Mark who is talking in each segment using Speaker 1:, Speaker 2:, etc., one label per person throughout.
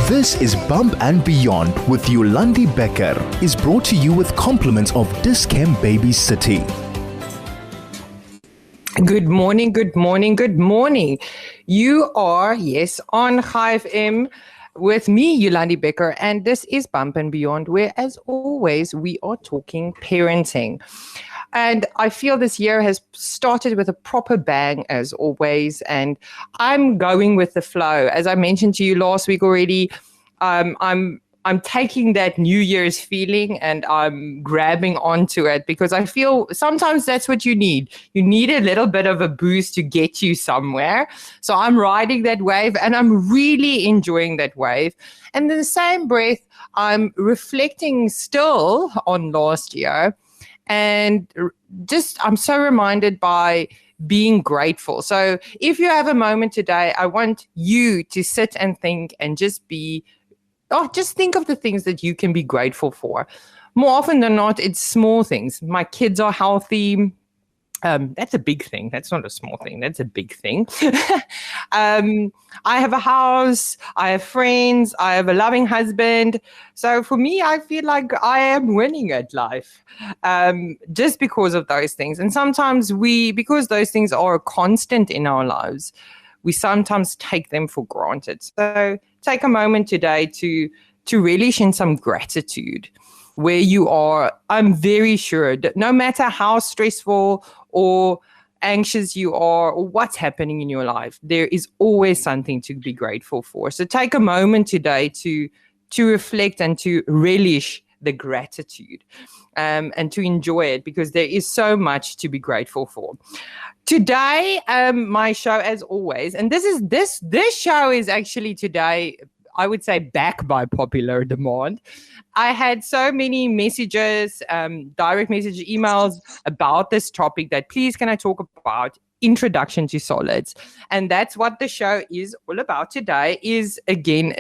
Speaker 1: This is Bump and Beyond with Yolandi Becker is brought to you with compliments of Dis-Chem Baby City.
Speaker 2: Good morning, good morning, good morning. You are, yes, on Chai FM with me, Yolandi Becker, and this is Bump and Beyond, where, as always, we are talking parenting. And I feel this year has started with a proper bang, as always, and I'm going with the flow. As I mentioned to you last week already, I'm taking that New Year's feeling and I'm grabbing onto it because I feel sometimes that's what you need. You need a little bit of a boost to get you somewhere. So I'm riding that wave and I'm really enjoying that wave. And in the same breath, I'm reflecting still on last year and I'm so reminded by being grateful. So if you have a moment today, I want you to sit and think and just think of the things that you can be grateful for. More often than not, it's small things. My kids are healthy. That's a big thing. That's not a small thing. That's a big thing. I have a house. I have friends. I have a loving husband. So for me, I feel like I am winning at life just because of those things. And sometimes because those things are a constant in our lives, we sometimes take them for granted. So take a moment today to relish in some gratitude where you are. I'm very sure that no matter how stressful or anxious you are or what's happening in your life, there is always something to be grateful for. So take a moment today to reflect and to relish the gratitude and to enjoy it because there is so much to be grateful for. Today, my show, as always, and this show is actually today, I would say, back by popular demand. I had so many messages, direct message emails about this topic that please can I talk about introduction to solids. And that's what the show is all about today is again,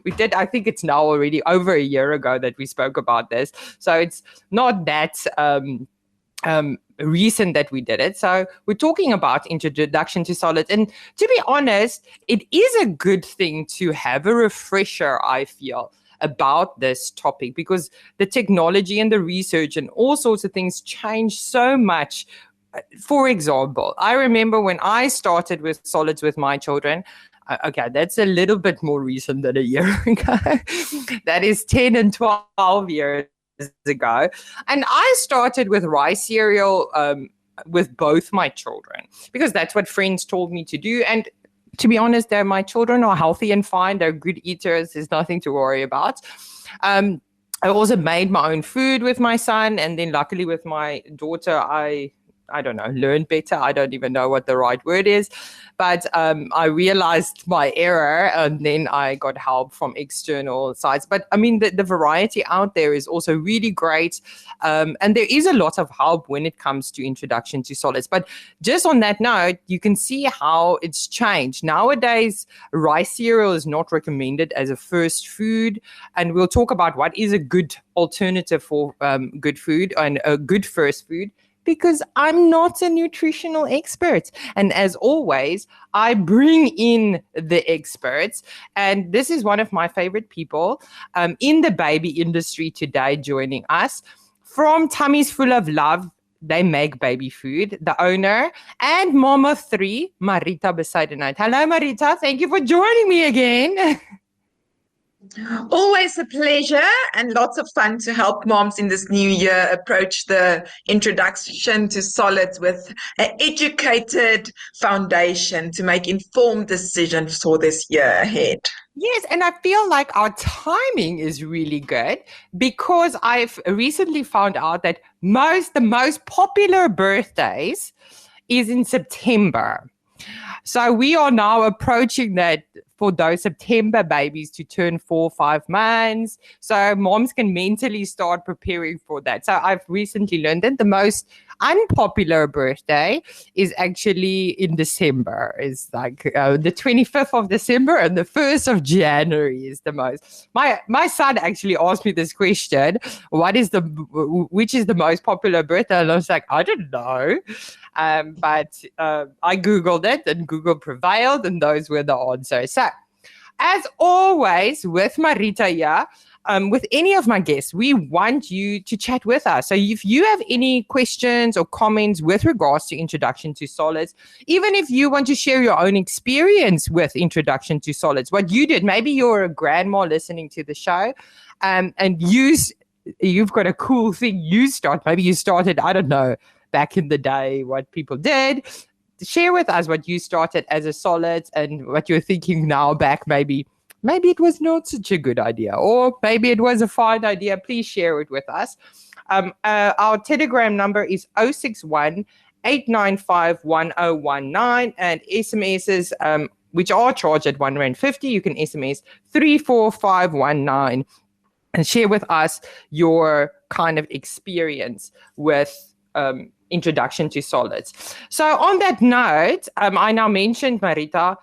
Speaker 2: we did, I think it's now already over a year ago that we spoke about this. So it's not that recent that we did it. So we're talking about introduction to solids. And to be honest, it is a good thing to have a refresher, I feel, about this topic because the technology and the research and all sorts of things change so much. For example, I remember when I started with solids with my children, okay, that's a little bit more recent than a year ago. That is 10 and 12 years ago. And I started with rice cereal with both my children because that's what friends told me to do. And to be honest, my children are healthy and fine. They're good eaters. There's nothing to worry about. I also made my own food with my son. And then luckily with my daughter, I don't know, learned better. I don't even know what the right word is. But I realized my error and then I got help from external sites. But I mean, the variety out there is also really great. And there is a lot of help when it comes to introduction to solids. But just on that note, you can see how it's changed. Nowadays, rice cereal is not recommended as a first food. And we'll talk about what is a good alternative for good food and a good first food. Because I'm not a nutritional expert. And as always, I bring in the experts. And this is one of my favorite people in the baby industry today joining us. From Tummies Full of Love, they make baby food, the owner, and mom of 3, Marita Bezuidenhout. Hello, Marita. Thank you for joining me again.
Speaker 3: Always a pleasure and lots of fun to help moms in this new year approach the introduction to solids with an educated foundation to make informed decisions for this year ahead.
Speaker 2: Yes, and I feel like our timing is really good because I've recently found out that the most popular birthdays is in September. So we are now approaching that for those September babies to turn 4 or 5 months. So moms can mentally start preparing for that. So I've recently learned that the most unpopular birthday is actually in December. It's like the 25th of December and the 1st of January is the most. My son actually asked me this question, which is the most popular birthday? And I was like, I don't know. But I Googled it and Google prevailed and those were the answers. So as always with Marita here, with any of my guests, we want you to chat with us. So if you have any questions or comments with regards to Introduction to Solids, even if you want to share your own experience with Introduction to Solids, what you did, maybe you're a grandma listening to the show, and you've got a cool thing maybe you started, I don't know, back in the day, what people did. Share with us what you started as a solid and what you're thinking now back, maybe it was not such a good idea, or maybe it was a fine idea. Please share it with us. Our Telegram number is 061 895 1019, and SMSs, which are charged at R1.50. You can SMS 34519 and share with us your kind of experience with Introduction to Solids. So on that note, I now mentioned, Marita,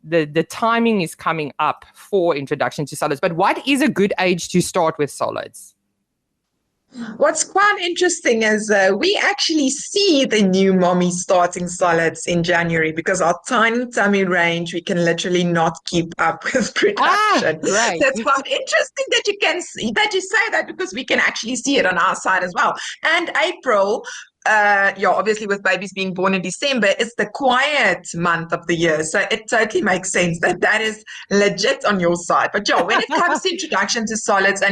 Speaker 2: the timing is coming up for Introduction to Solids, but what is a good age to start with solids?
Speaker 3: What's quite interesting is we actually see the new mommy starting solids in January because our tiny tummy range, we can literally not keep up with production.
Speaker 2: Right.
Speaker 3: That's quite interesting that you can see, that you say that, because we can actually see it on our side as well. And April, obviously with babies being born in December, it's the quiet month of the year. So it totally makes sense that is legit on your side. But when it comes to Introduction to Solids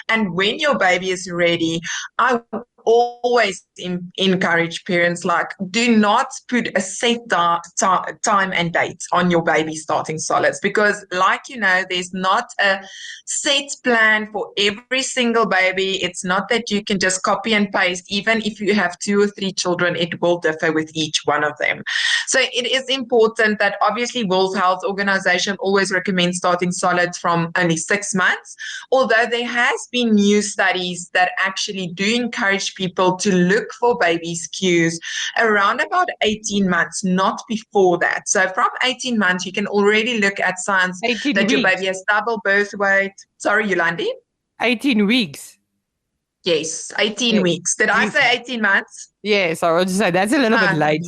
Speaker 3: and when your baby is ready, I always encourage parents, like, do not put a set time and date on your baby starting solids, because there's not a set plan for every single baby. It's not that you can just copy and paste. Even if you have 2 or 3 children, it will differ with each one of them. So it is important that obviously World Health Organization always recommends starting solids from only 6 months, although there has been new studies that actually do encourage people to look for baby's cues around about 18 months, not before that. So from 18 months, you can already look at signs that your baby has double birth weight. Sorry, Yolandi?
Speaker 2: 18 weeks.
Speaker 3: Yes, 18 weeks. Did I say 18 months?
Speaker 2: Yes, I would say that's a little bit late.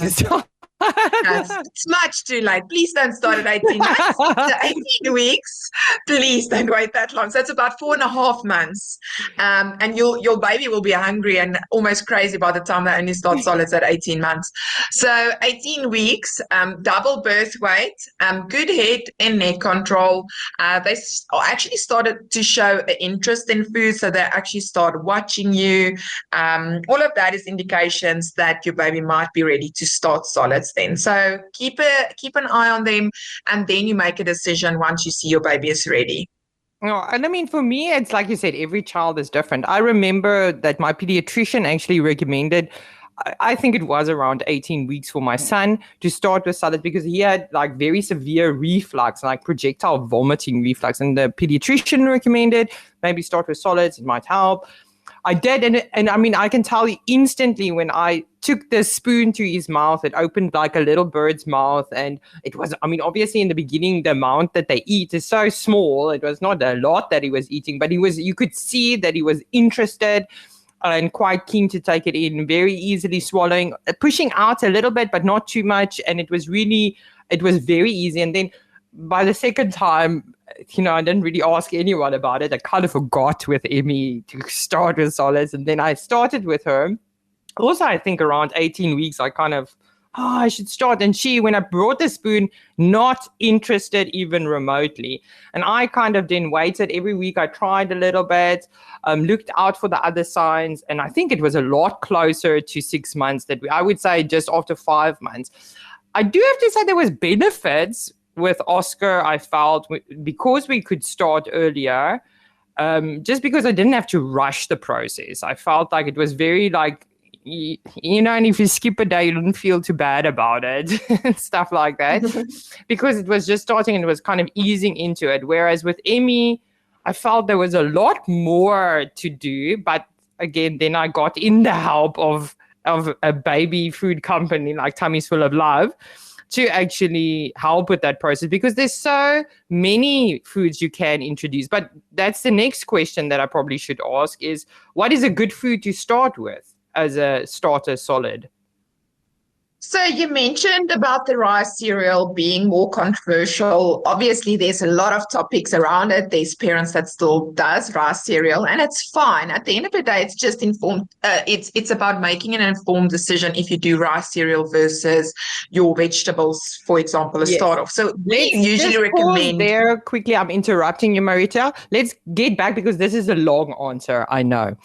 Speaker 3: It's much too late. Please don't start at 18 months. So 18 weeks. Please don't wait that long. So it's about 4.5 months. And your baby will be hungry and almost crazy by the time they only start solids at 18 months. So 18 weeks, double birth weight, good head and neck control. They actually started to show an interest in food. So they actually start watching you. All of that is indications that your baby might be ready to start solids then. So keep an eye on them, and then you make a decision once you see your baby is ready.
Speaker 2: Oh, and I mean, for me, it's like you said, every child is different. I remember that my pediatrician actually recommended, I think it was around 18 weeks for my son to start with solids, because he had like very severe reflux, like projectile vomiting reflux. And the pediatrician recommended maybe start with solids, it might help. I did, and I mean, I can tell you instantly when I took the spoon to his mouth, it opened like a little bird's mouth, and it was, I mean, obviously in the beginning, the amount that they eat is so small. It was not a lot that he was eating, but you could see that he was interested and quite keen to take it in, very easily swallowing, pushing out a little bit, but not too much. And it was very easy. And then by the second time, I didn't really ask anyone about it. I kind of forgot with Emmy to start with solids. And then I started with her. Also, I think around 18 weeks, I kind of, I should start. And she, when I brought the spoon, not interested even remotely. And I kind of then waited. Every week I tried a little bit, looked out for the other signs. And I think it was a lot closer to 6 months I would say just after 5 months. I do have to say there was benefits with Oscar, I felt, because we could start earlier, just because I didn't have to rush the process. I felt like it was very and if you skip a day, you don't feel too bad about it and stuff like that, because it was just starting and it was kind of easing into it. Whereas with Emmy, I felt there was a lot more to do, but again, then I got in the help of a baby food company like Tummies Full of Love to actually help with that process, because there's so many foods you can introduce. But that's the next question that I probably should ask is, what is a good food to start with as a starter solid?
Speaker 3: So you mentioned about the rice cereal being more controversial. Obviously, there's a lot of topics around it. There's parents that still does rice cereal, and it's fine. At the end of the day, it's just informed. It's about making an informed decision if you do rice cereal versus your vegetables, for example, a start off. So we usually recommend.
Speaker 2: There quickly, I'm interrupting you, Marita. Let's get back because this is a long answer. I know.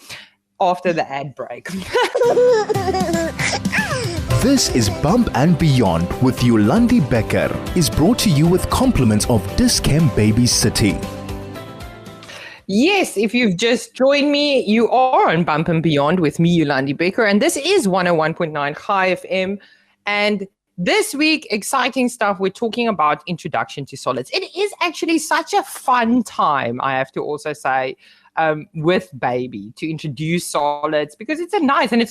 Speaker 2: After the ad break.
Speaker 1: This is Bump and Beyond with Yolandi Becker is brought to you with compliments of Dis-Chem Baby City.
Speaker 2: Yes, if you've just joined me, you are on Bump and Beyond with me, Yolandi Becker, and this is 101.9 High FM. And this week, exciting stuff. We're talking about introduction to solids. It is actually such a fun time, I have to also say, with baby to introduce solids, because it's a nice, and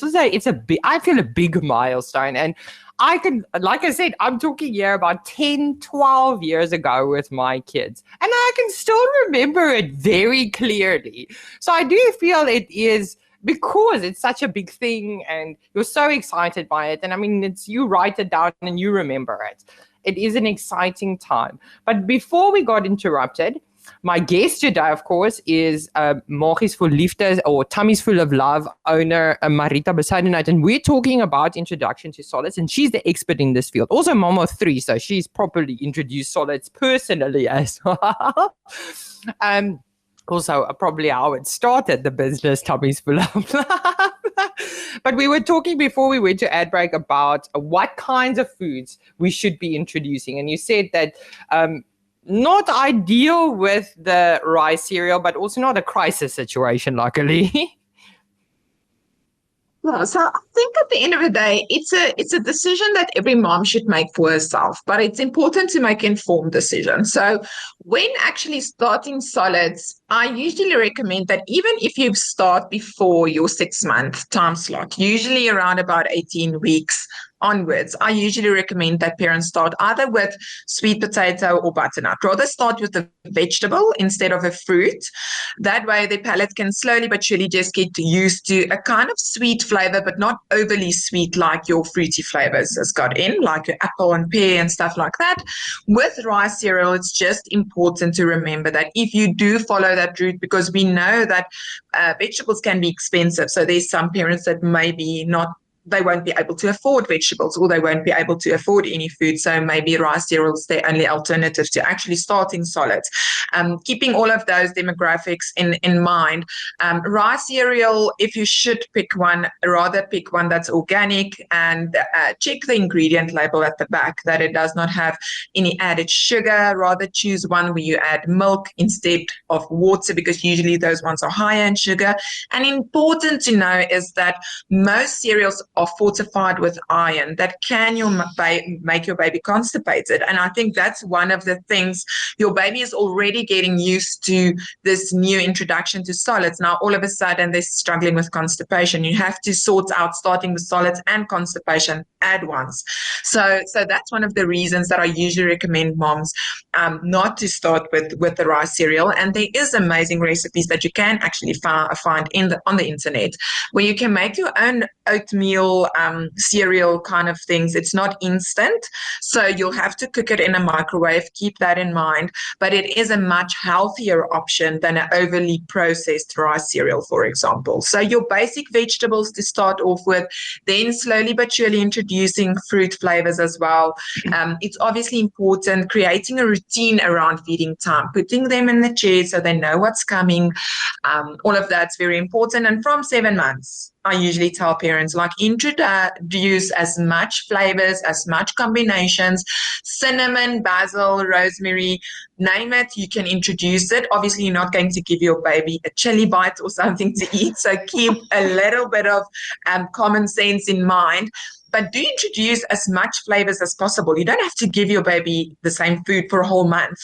Speaker 2: I feel a big milestone. And I can, like I said, I'm talking here about 10, 12 years ago with my kids, and I can still remember it very clearly. So I do feel it is, because it's such a big thing and you're so excited by it. And I mean, it's, you write it down and you remember it. It is an exciting time. But before we got interrupted, my guest today, of course, is Maagjes Vol Liefde, or Tummies Full of Love owner, Marita Bezuidenhout, and we're talking about introduction to solids, and she's the expert in this field. Also, mom of 3, so she's properly introduced solids personally as well. Also, probably how it started the business, Tummies Full of Love. But we were talking before we went to ad break about what kinds of foods we should be introducing, and you said that not ideal with the rice cereal, but also not a crisis situation, luckily.
Speaker 3: Well, so I think at the end of the day, it's a decision that every mom should make for herself, but it's important to make informed decisions. So when actually starting solids, I usually recommend that even if you start before your 6-month time slot, usually around about 18 weeks onwards, I usually recommend that parents start either with sweet potato or butternut. Rather start with a vegetable instead of a fruit. That way the palate can slowly but surely just get used to a kind of sweet flavor, but not overly sweet like your fruity flavors has got in, like your apple and pear and stuff like that. With rice cereal, it's just important to remember that if you do follow that route, because we know that vegetables can be expensive. So there's some parents that maybe they won't be able to afford vegetables, or they won't be able to afford any food. So maybe rice cereal is their only alternative to actually starting solids. Keeping all of those demographics in mind, rice cereal, if you should pick one, rather pick one that's organic, and check the ingredient label at the back that it does not have any added sugar. Rather choose one where you add milk instead of water, because usually those ones are higher in sugar. And important to know is that most cereals are fortified with iron that can make your baby constipated. And I think that's one of the things. Your baby is already getting used to this new introduction to solids. Now, all of a sudden, they're struggling with constipation. You have to sort out starting with solids and constipation at once. So that's one of the reasons that I usually recommend moms not to start with the rice cereal. And there is amazing recipes that you can actually find on the internet, where you can make your own oatmeal cereal kind of things. It's not instant, so you'll have to cook it in a microwave. Keep that in mind. But it is a much healthier option than an overly processed rice cereal, for example. So your basic vegetables to start off with, then slowly but surely introducing fruit flavors as well. It's obviously important creating a routine around feeding time, putting them in the chair so they know what's coming. All of that's very important. And from 7 months, I usually tell parents, like, introduce as much flavors, as much combinations, cinnamon, basil, rosemary, name it, you can introduce it. Obviously, you're not going to give your baby a chili bite or something to eat, so keep a little bit of common sense in mind. But do introduce as much flavors as possible. You don't have to give your baby the same food for a whole month.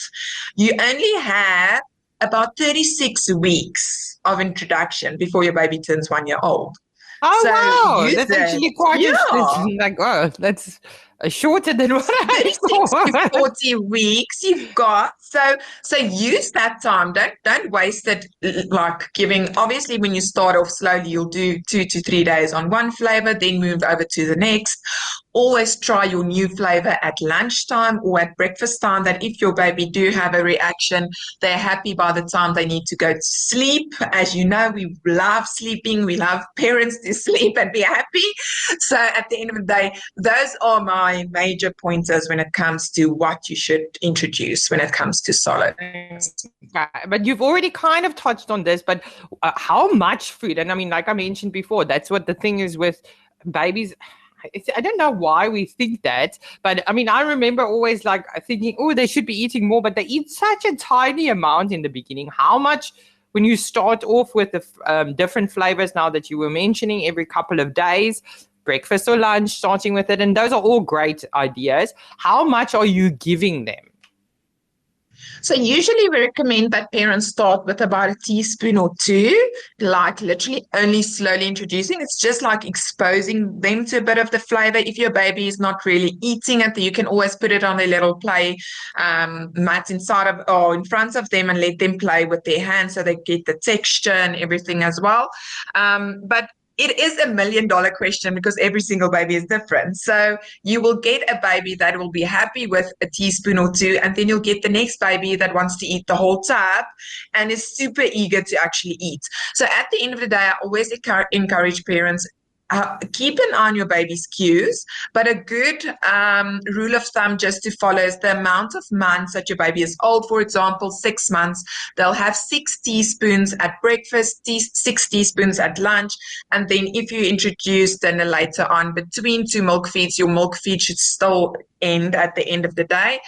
Speaker 3: You only have about 36 weeks of introduction before your baby turns 1 year old.
Speaker 2: Oh,
Speaker 3: So
Speaker 2: wow.
Speaker 3: use
Speaker 2: That's
Speaker 3: it.
Speaker 2: actually quite like, oh, that's shorter than what I
Speaker 3: 36 to
Speaker 2: thought.
Speaker 3: 40 weeks you've got. So use that time. Don't waste it like giving. Obviously, when you start off slowly, you'll do 2 to 3 days on one flavor, then move over to the next. Always try your new flavor at lunchtime or at breakfast time, that if your baby do have a reaction, they're happy by the time they need to go to sleep. As you know, we love sleeping. We love parents to sleep and be happy. So at the end of the day, those are my major pointers when it comes to what you should introduce when it comes to solids.
Speaker 2: But you've already kind of touched on this, but how much food? And I mean, like I mentioned before, that's what the thing is with babies. I don't know why we think that, but I mean, I remember always like thinking, oh, they should be eating more, but they eat such a tiny amount in the beginning. How much when you start off with the different flavors now that you were mentioning every couple of days, breakfast or lunch, starting with it, and those are all great ideas. How much are you giving them?
Speaker 3: So usually we recommend that parents start with about a teaspoon or two, like literally only slowly introducing. It's just like exposing them to a bit of the flavor. If your baby is not really eating it, you can always put it on a little play mat inside of or in front of them and let them play with their hands so they get the texture and everything as well. But it is $1 million question because every single baby is different. So you will get a baby that will be happy with a teaspoon or two, and then you'll get the next baby that wants to eat the whole tub and is super eager to actually eat. So at the end of the day, I always encourage parents, keep an eye on your baby's cues, but a good rule of thumb just to follow is the amount of months that your baby is old. For example, 6 months, they'll have 6 teaspoons at breakfast, 6 teaspoons at lunch, and then if you introduce then later on between 2 milk feeds, your milk feed should still end at the end of the day.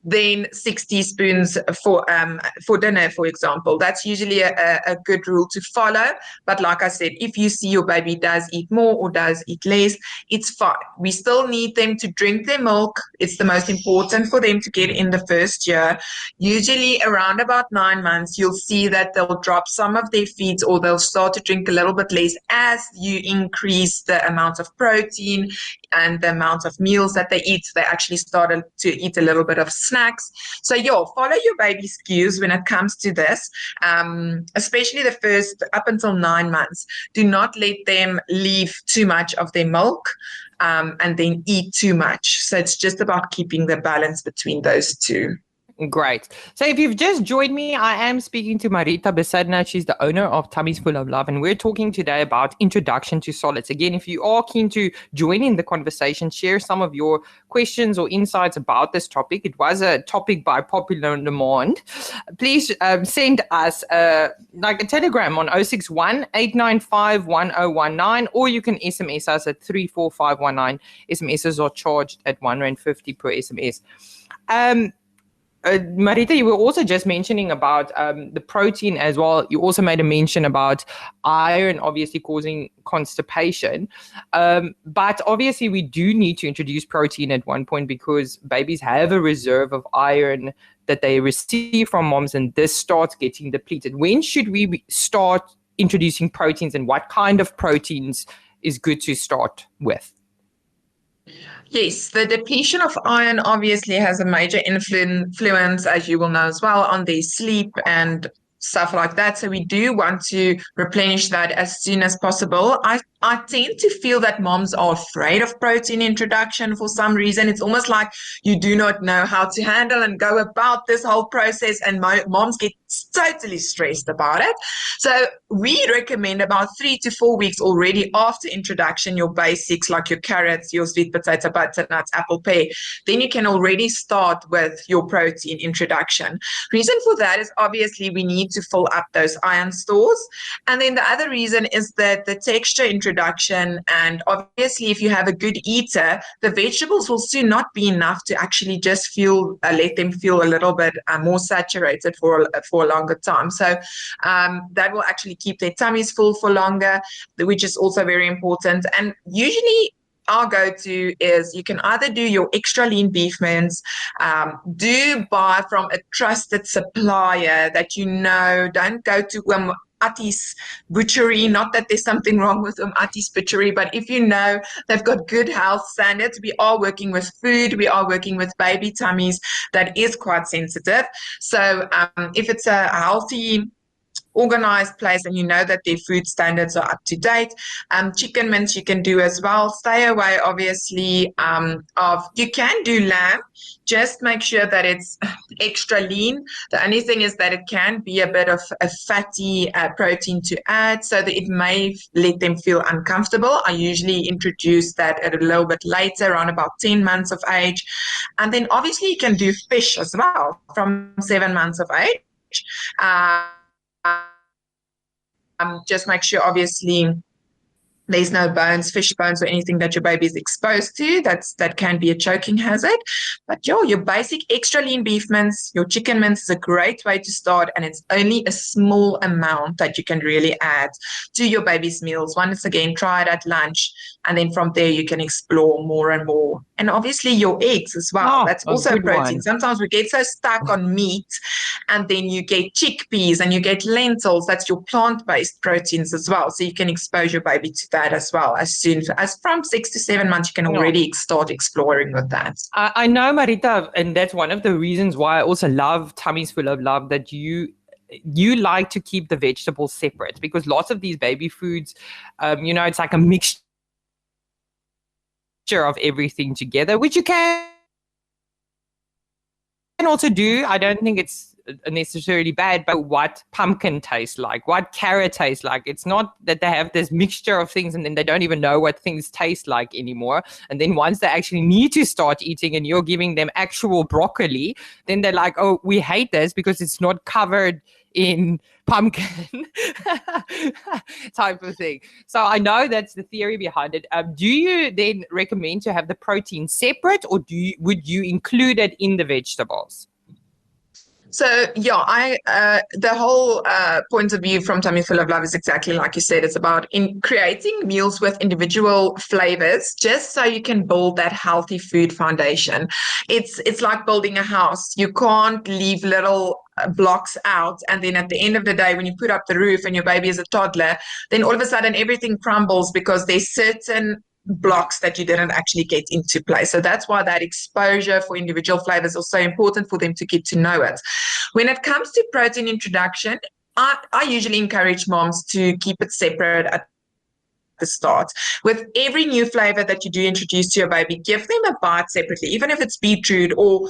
Speaker 3: Then 6 teaspoons for dinner, for example. That's usually a good rule to follow. But like I said, if you see your baby does eat more or does eat less, it's fine. We still need them to drink their milk. It's the most important for them to get in the first year. Usually around about 9 months, you'll see that they'll drop some of their feeds or they'll start to drink a little bit less as you increase the amount of protein and the amount of meals that they eat. They actually started to eat a little bit of snacks. So follow your baby's cues when it comes to this, especially the first up until 9 months. Do not let them leave too much of their milk and then eat too much. So it's just about keeping the balance between those two.
Speaker 2: Great. So if you've just joined me, I am speaking to Marita Bezuidenhout. She's the owner of Tummies Full of Love, and we're talking today about introduction to solids. Again, if you are keen to join in the conversation, share some of your questions or insights about this topic. It was a topic by popular demand. Please send us like a telegram on 061 895 1019, or you can SMS us at 34519. SMSs are charged at R1.50 per SMS. Marita, you were also just mentioning about the protein as well. You also made a mention about iron obviously causing constipation. But obviously we do need to introduce protein at one point because babies have a reserve of iron that they receive from moms, and this starts getting depleted. When should we start introducing proteins, and what kind of proteins is good to start with?
Speaker 3: Yes, the depletion of iron obviously has a major influence, as you will know as well, on their sleep and stuff like that. So we do want to replenish that as soon as possible. I I tend to feel that moms are afraid of protein introduction for some reason. It's almost like you do not know how to handle and go about this whole process, and moms get totally stressed about it. So we recommend about 3 to 4 weeks already after introduction, your basics like your carrots, your sweet potato, butternuts, apple, pear. Then you can already start with your protein introduction. Reason for that is obviously we need to fill up those iron stores. And then the other reason is that the texture introduction, and obviously if you have a good eater, the vegetables will soon not be enough to actually just feel, let them feel a little bit more saturated for a longer time. So that will actually keep their tummies full for longer, which is also very important. And usually our go-to is you can either do your extra lean beef mince, do buy from a trusted supplier that you know, don't go to Atti's Butchery. Not that there's something wrong with Atti's Butchery, but if you know they've got good health standards, we are working with food, we are working with baby tummies that is quite sensitive. So if it's a healthy, organized place and you know that their food standards are up to date. Chicken mince you can do as well. Stay away, obviously, you can do lamb. Just make sure that it's extra lean. The only thing is that it can be a bit of a fatty protein to add, so that it may let them feel uncomfortable. I usually introduce that at a little bit later, around about 10 months of age. And then obviously you can do fish as well from 7 months of age. Just make sure, obviously, there's no bones, fish bones, or anything that your baby is exposed to. That can be a choking hazard. But your basic extra lean beef mince, your chicken mince is a great way to start, and it's only a small amount that you can really add to your baby's meals. Once again, try it at lunch, and then from there you can explore more and more. And obviously your eggs as well. That's also a protein. Sometimes we get so stuck on meat, and then you get chickpeas and you get lentils. That's your plant-based proteins as well. So you can expose your baby to that as well. As soon as from 6 to 7 months, you can already start exploring with that.
Speaker 2: I know, Marita, and that's one of the reasons why I also love Tummies Full of Love, that you like to keep the vegetables separate, because lots of these baby foods, it's like a mixture of everything together, which you can also do. I don't think it's necessarily bad, but what pumpkin tastes like, what carrot tastes like. It's not that they have this mixture of things and then they don't even know what things taste like anymore. And then once they actually need to start eating and you're giving them actual broccoli, then they're like, oh, we hate this because it's not covered in pumpkin type of thing. So I know that's the theory behind it. Do you then recommend to have the protein separate, or would you include it in the vegetables?
Speaker 3: So the whole point of view from Tummy Full of Love is exactly like you said. It's about creating meals with individual flavors, just so you can build that healthy food foundation. It's like building a house. You can't leave little blocks out, and then at the end of the day, when you put up the roof and your baby is a toddler, then all of a sudden everything crumbles because there's certain blocks that you didn't actually get into place. So that's why that exposure for individual flavors is so important for them to get to know it. When it comes to protein introduction, I usually encourage moms to keep it separate at the start. With every new flavor that you do introduce to your baby, give them a bite separately, even if it's beetroot or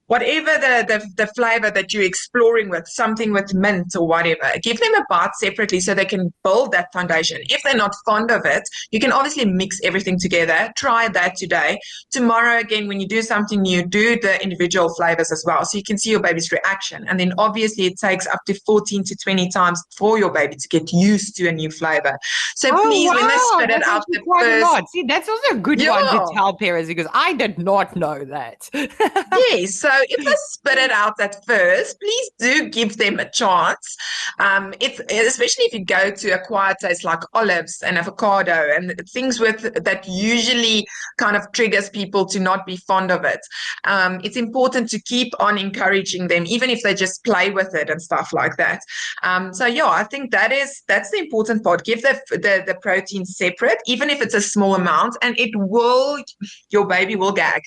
Speaker 3: whatever the flavor that you're exploring with, something with mint or whatever, give them a bite separately so they can build that foundation. If they're not fond of it, you can obviously mix everything together. Try that today. Tomorrow, again, when you do something new, do the individual flavors as well, so you can see your baby's reaction. And then obviously it takes up to 14 to 20 times for your baby to get used to a new flavor. So please, when they spit it out the first...
Speaker 2: See, that's also a good one to tell parents, because I did not know that.
Speaker 3: Yes, so if they spit it out at first, please do give them a chance. It's especially if you go to acquired tastes like olives and avocado and things that usually kind of triggers people to not be fond of it. It's important to keep on encouraging them, even if they just play with it and stuff like that. I think that's the important part. Give the protein separate, even if it's a small amount, and your baby will gag.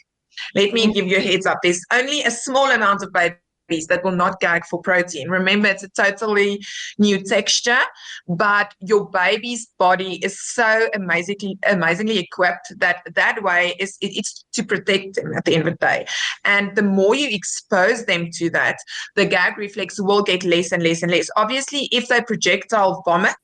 Speaker 3: Let me give you a heads up. There's only a small amount of baby that will not gag for protein. Remember, it's a totally new texture, but your baby's body is so amazingly equipped that way it's to protect them at the end of the day. And the more you expose them to that, the gag reflex will get less and less and less. Obviously, if they projectile vomit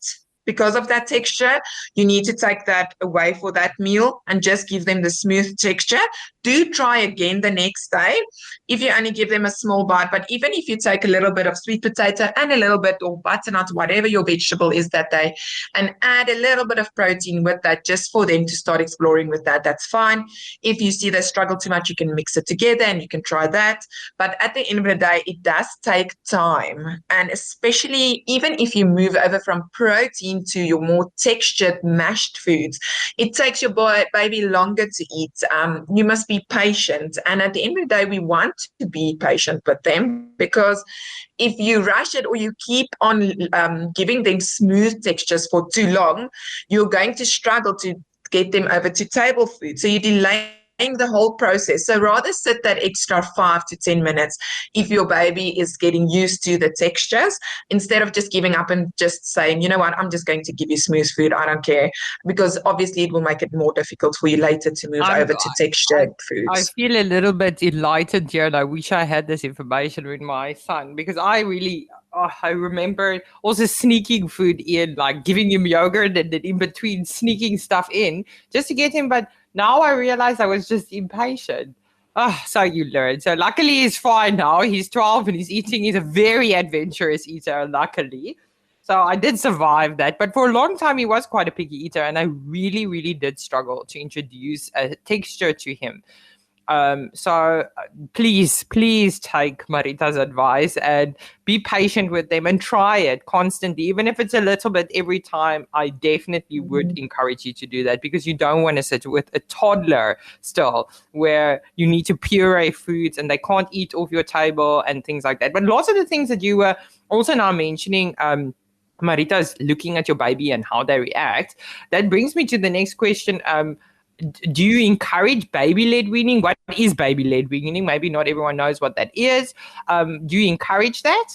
Speaker 3: because of that texture, you need to take that away for that meal and just give them the smooth texture. Do try again the next day if you only give them a small bite. But even if you take a little bit of sweet potato and a little bit of butternut, whatever your vegetable is that day, and add a little bit of protein with that just for them to start exploring with that, that's fine. If you see they struggle too much, you can mix it together and you can try that. But at the end of the day, it does take time. And especially even if you move over from protein to your more textured mashed foods, it takes your baby longer to eat. You must be patient, and at the end of the day we want to be patient with them, because if you rush it or you keep on giving them smooth textures for too long, you're going to struggle to get them over to table food, so you delay the whole process. So rather sit that extra 5 to 10 minutes if your baby is getting used to the textures, instead of just giving up and just saying, you know what, I'm just going to give you smooth food, I don't care, because obviously it will make it more difficult for you later to move over to textured foods.
Speaker 2: I feel a little bit enlightened here, and I wish I had this information with my son, because I remember also sneaking food in, like giving him yogurt and then in between sneaking stuff in just to get him, but now I realized I was just impatient. So you learn. So luckily he's fine now. He's 12 and he's eating. He's a very adventurous eater, luckily. So I did survive that. But for a long time, he was quite a picky eater. And I really, really did struggle to introduce a texture to him. So please take Marita's advice and be patient with them and try it constantly, even if it's a little bit every time. I definitely would encourage you to do that, because you don't want to sit with a toddler still where you need to puree foods and they can't eat off your table and things like that. But lots of the things that you were also now mentioning, Marita, is looking at your baby and how they react. That brings me to the next question. Do you encourage baby-led weaning? What is baby-led weaning? Maybe not everyone knows what that is. Do you encourage that?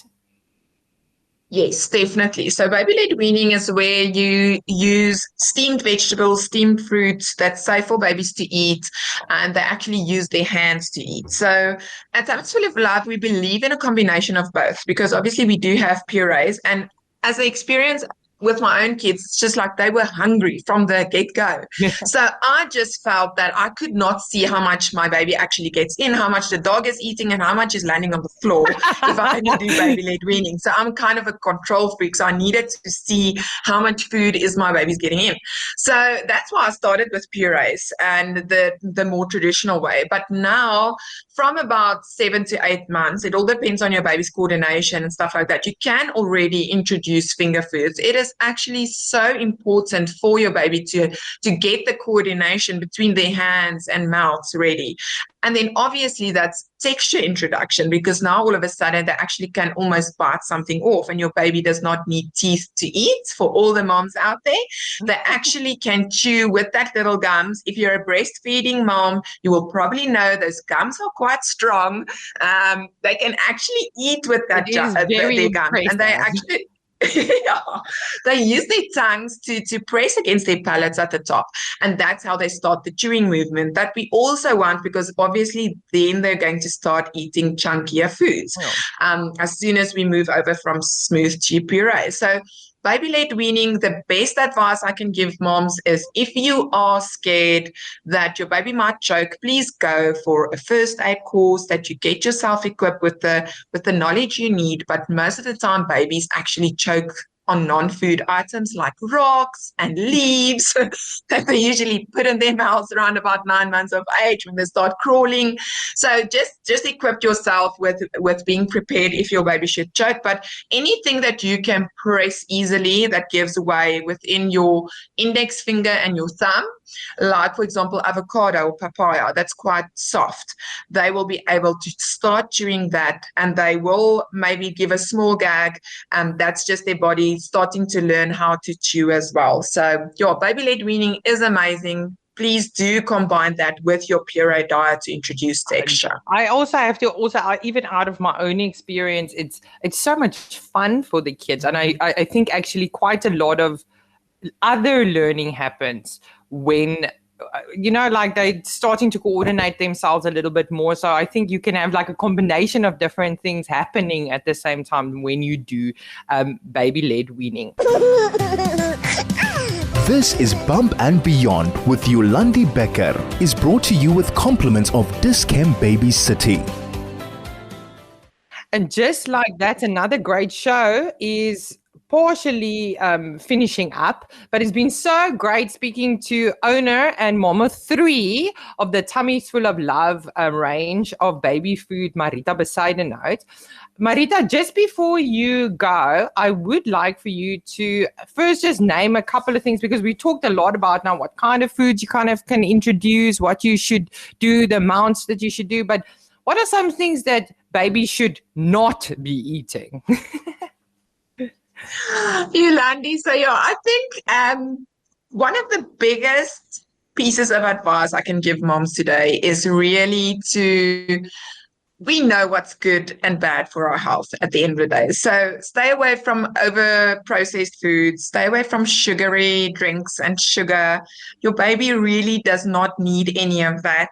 Speaker 3: Yes, definitely. So baby-led weaning is where you use steamed vegetables, steamed fruits that's safe for babies to eat, and they actually use their hands to eat. So at Habits Full of Life, we believe in a combination of both, because obviously we do have purees, and as an experience with my own kids, it's just like they were hungry from the get-go. So I just felt that I could not see how much my baby actually gets in, how much the dog is eating and how much is landing on the floor if I only do baby-led weaning. So I'm kind of a control freak, so I needed to see how much food is my baby's getting in. So that's why I started with purees and the more traditional way. But now, from about 7 to 8 months, it all depends on your baby's coordination and stuff like that, you can already introduce finger foods. It is actually so important for your baby to get the coordination between their hands and mouths ready. And then obviously that's texture introduction, because now all of a sudden they actually can almost bite something off, and your baby does not need teeth to eat. For all the moms out there, they actually can chew with that little gums. If you're a breastfeeding mom, you will probably know those gums are quite strong. They can actually eat with that their gums, and they actually yeah, they use their tongues to press against their palates at the top, and that's how they start the chewing movement that we also want, because obviously then they're going to start eating chunkier foods as soon as we move over from smooth to puree. So baby-led weaning, the best advice I can give moms is, if you are scared that your baby might choke, please go for a first aid course, that you get yourself equipped with the knowledge you need. But most of the time, babies actually choke on non-food items like rocks and leaves that they usually put in their mouths around about 9 months of age when they start crawling. So just equip yourself with being prepared if your baby should choke. But anything that you can press easily that gives way within your index finger and your thumb, like for example avocado or papaya, that's quite soft, they will be able to start chewing that, and they will maybe give a small gag, and that's just their body starting to learn how to chew as well. So baby-led weaning is amazing. please do combine that with your puree diet to introduce texture.
Speaker 2: I also have to even out of my own experience, it's so much fun for the kids. And I think actually quite a lot of other learning happens when like they're starting to coordinate themselves a little bit more. So I think you can have like a combination of different things happening at the same time when you do baby-led weaning.
Speaker 1: This is Bump and Beyond with Yolandi Becker is brought to you with compliments of Dis-Chem Baby City.
Speaker 2: And just like that, another great show is partially finishing up, but it's been so great speaking to owner and mom of 3 of the Tummies Full of Love range of baby food, Marita Bezuidenhout. Marita, just before you go, I would like for you to first just name a couple of things, because we talked a lot about now what kind of foods you kind of can introduce, what you should do, the amounts that you should do, but what are some things that babies should not be eating?
Speaker 3: Yolandi, so yeah, I think one of the biggest pieces of advice I can give moms today is really we know what's good and bad for our health at the end of the day. So stay away from over-processed foods, stay away from sugary drinks and sugar. Your baby really does not need any of that.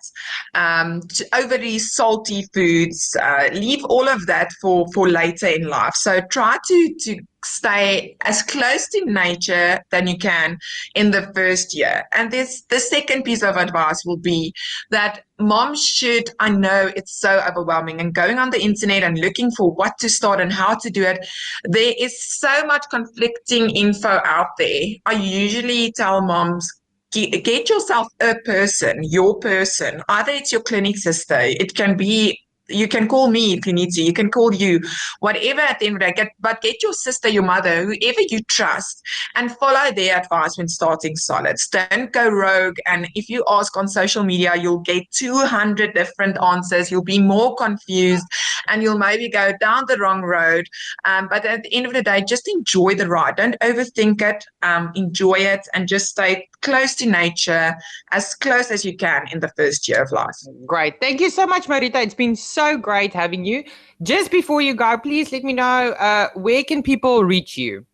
Speaker 3: Overly salty foods, leave all of that for later in life. So try to stay as close to nature than you can in the first year. And the second piece of advice will be that moms should, I know it's so overwhelming, and going on the internet and looking for what to start and how to do it, there is so much conflicting info out there. I usually tell moms, get yourself a person, your person. Either it's your clinic sister, it can be, you can call me if you need to, you can call you, whatever at the end of the day, but get your sister, your mother, whoever you trust, and follow their advice when starting solids. Don't go rogue, and if you ask on social media, you'll get 200 different answers, you'll be more confused, and you'll maybe go down the wrong road. But at the end of the day, just enjoy the ride. Don't overthink it, enjoy it, and just stay close to nature, as close as you can in the first year of life.
Speaker 2: Great. Thank you so much, Marita. It's been so great having you. Just before you go, please let me know where can people reach you?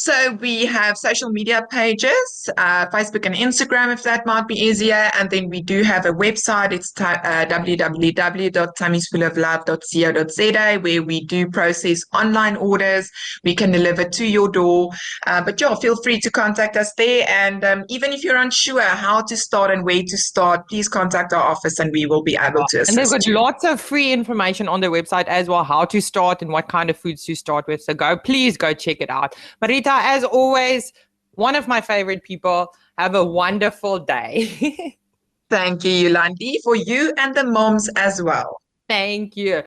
Speaker 3: So we have social media pages, Facebook and Instagram, if that might be easier. And then we do have a website. It's www.tummiesfulloflove.co.za, where we do process online orders. We can deliver to your door. But yeah, feel free to contact us there. And even if you're unsure how to start and where to start, please contact our office and we will be able to assist.
Speaker 2: And they've got
Speaker 3: you.
Speaker 2: lots of free information on their website as well, how to start and what kind of foods to start with. So please go check it out. Marita, as always, one of my favorite people. Have a wonderful day.
Speaker 3: Thank you, Yolandi, for you and the moms as well.
Speaker 2: Thank you.